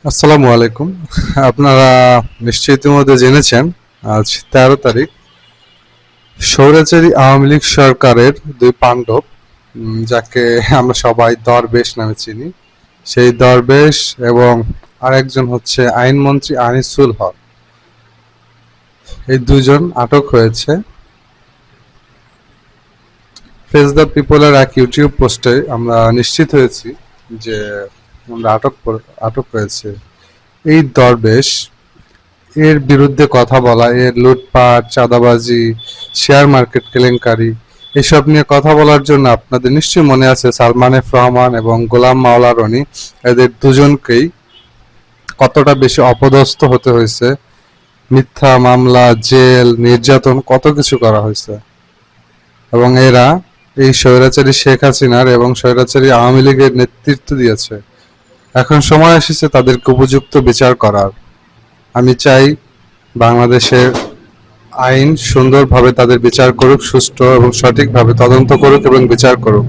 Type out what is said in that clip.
আসসালামু আলাইকুম। আপনারা নিশ্চয়ই ইতিমধ্যে জেনেছেন আজ ১৩ তারিখ স্বৈরাচারী আওয়ামী লীগ সরকারের দুই পাণ্ডব, যাকে আমরা সবাই দরবেশ নামে চিনি, সেই দরবেশ এবং আরেকজন হচ্ছে আইনমন্ত্রী আনিসুল হক, এই দুজন আটক হয়েছে। ফেস দ্য পিপলের এক ইউটিউব পোস্টে আমরা নিশ্চিত হয়েছি যে আমরা আটক হয়েছে এই দরবেশ। এর বিরুদ্ধে কথা বলা, এর লুটপাট, চাঁদাবাজি, শেয়ার মার্কেট কেলেঙ্কারি এসব নিয়ে কথা বলার জন্য আপনাদের নিশ্চয়ই মনে আছে সালমান এফ রহমান এবং গোলাম মাওলা রনি, এদের দুজনকেই কতটা বেশি অপদস্থ হতে হয়েছে। মিথ্যা মামলা, জেল, নির্যাতন কত কিছু করা হয়েছে এবং এরা এই স্বৈরাচারী শেখ হাসিনার এবং স্বৈরাচারী আওয়ামী লীগের নেতৃত্ব দিয়েছে। এখন সময় এসেছে তাদেরকে উপযুক্ত বিচার করার। আমি চাই বাংলাদেশের আইন সুন্দরভাবে তাদের বিচার করুক, সুষ্ঠু এবং সঠিকভাবে তদন্ত করুক এবং বিচার করুক।